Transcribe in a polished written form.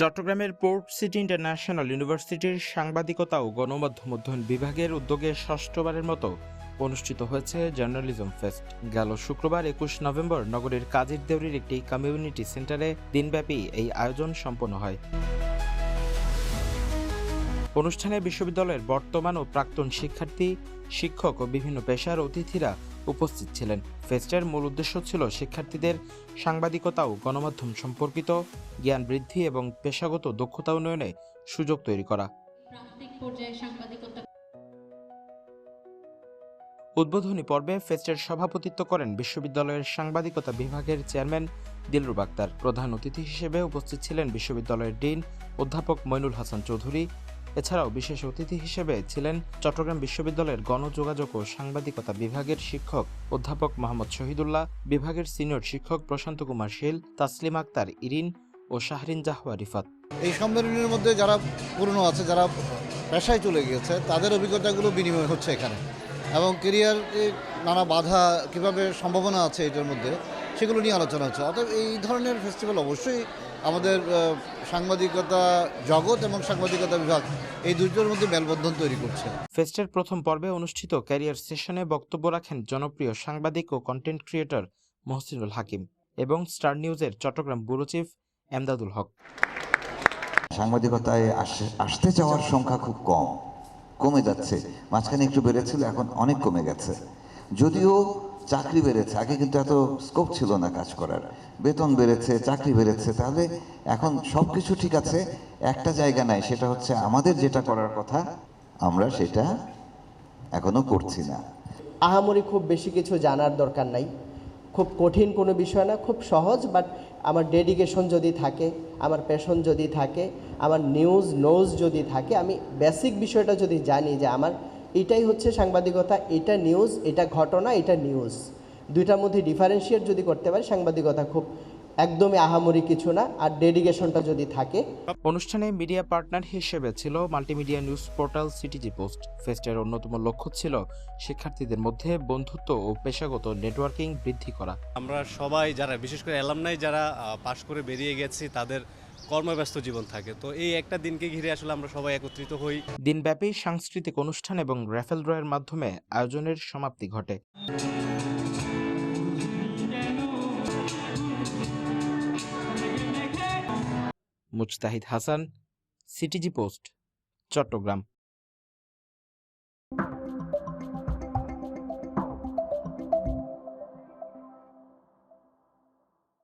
চট্টগ্রামের port city international ইউনিভার্সিটির সাংবাদিকতা ও গণমাধ্যম অধ্যয়ন বিভাগের উদ্যোগে ষষ্ঠবারের মতো অনুষ্ঠিত হয়েছে জার্নালিজম ফেস্ট। গেল শুক্রবার ২১ নভেম্বর নগরীর কাজীর দেউরির একটি কমিউনিটি সেন্টারে দিনব্যাপী এই আয়োজন সম্পন্ন হয়। অনুষ্ঠানে বিশ্ববিদ্যালয়ের বর্তমান ও প্রাক্তন শিক্ষার্থী, শিক্ষক ও বিভিন্ন পেশার অতিথিরা উপস্থিত ছিলেন। ফেস্টের মূল উদ্দেশ্য ছিল শিক্ষার্থীদের সাংবাদিকতা ও গণমাধ্যম সম্পর্কিত জ্ঞান বৃদ্ধি এবং পেশাগত দক্ষতা উন্নয়নে সুযোগ তৈরি করা। উদ্বোধনী পর্বে ফেস্টের সভাপতিত্ব করেন বিশ্ববিদ্যালয়ের সাংবাদিকতা বিভাগের চেয়ারম্যান দিলরুব আক্তার। প্রধান অতিথি হিসেবে উপস্থিত ছিলেন বিশ্ববিদ্যালয়ের ডিন অধ্যাপক মইনুল হাসান চৌধুরী। এছাড়াও বিশেষ অতিথি হিসেবে ছিলেন চট্টগ্রাম বিশ্ববিদ্যালয়ের গণযোগাযোগ ও সাংবাদিকতা বিভাগের শিক্ষক অধ্যাপক মোহাম্মদ শহীদুল্লাহ, বিভাগের সিনিয়র শিক্ষক প্রশান্ত কুমার শীল, তাসলিম আক্তার ইরিন ও শাহরিন জাহওয়া রিফাত। এই সম্মেলনের মধ্যে যারা পুরনো আছে, যারা পেশায় চলে গিয়েছে, তাদের অভিজ্ঞতাগুলো বিনিময় হচ্ছে এখানে, এবং কেরিয়ারে নানা বাধা কীভাবে সম্ভাবনা আছে এটার মধ্যে, সেগুলো নিয়ে আলোচনা হচ্ছে। অর্থাৎ এই ধরনের ফেস্টিভ্যাল অবশ্যই আমাদের সাংবাদিকতা জগৎ এবং সাংবাদিকতা বিভাগ এই দুটোর মধ্যে মেলবন্ধন তৈরি করছে। ফেস্টের প্রথম পর্বে অনুষ্ঠিত ক্যারিয়ার সেশনে বক্তব্য রাখেন জনপ্রিয় সাংবাদিক ও কন্টেন্ট ক্রিয়েটর মহসিনুল হাকিম এবং স্টার নিউজের চট্টগ্রাম ব্যুরো চিফ এমদাদুল হক। সাংবাদিকতায় আসতে যাওয়ার সংখ্যা খুব কমে যাচ্ছে। মাঝখানে একটু বেড়েছিল, এখন অনেক কমে গেছে। যদিও চাকরি বেড়েছে, আগে কিন্তু এত স্কোপ ছিল না কাজ করার। বেতন বেড়েছে, চাকরি বেড়েছে, তাহলে এখন সব কিছু ঠিক আছে, একটা জায়গা নাই, সেটা হচ্ছে আমাদের যেটা করার কথা আমরা সেটা এখনো করছি না। আহামরি খুব বেশি কিছু জানার দরকার নাই, খুব কঠিন কোনো বিষয় না, খুব সহজ। বাট আমার ডেডিকেশন যদি থাকে, আমার প্যাশন যদি থাকে, আমার নোজ যদি থাকে, আমি বেসিক বিষয়টা যদি জানি যে আমার এটাই হচ্ছে সাংবাদিকতা, এটা নিউজ, এটা ঘটনা, এটা নিউজ, দুইটার মধ্যে ডিফারেন্সিয়েট যদি করতে পারি, সাংবাদিকতা খুব একদমই আহামরি কিছু না। আর ডেডিকেশনটা যদি থাকে। অনুষ্ঠানে মিডিয়া পার্টনার হিসেবে ছিল multimedia news portal CTG post. ফেস্টের অন্যতম লক্ষ্য ছিল শিক্ষার্থীদের মধ্যে বন্ধুত্ব ও পেশাগত নেটওয়ার্কিং বৃদ্ধি করা। আমরা সবাই যারা, বিশেষ করে অ্যালামনাই যারা পাশ করে বেরিয়ে গেছি, তাদের কর্মব্যস্ত জীবন থাকে, তো এই একটা দিনকে ঘিরে আসলে আমরা সবাই একত্রিত হই। দিনব্যাপী সাংস্কৃতিক অনুষ্ঠান এবং র্যাফেল ড্রয়ের মাধ্যমে আয়োজনের সমাপ্তি ঘটে। মুজতাহিদ হাসান, সিটিজি পোস্ট, চট্টগ্রাম।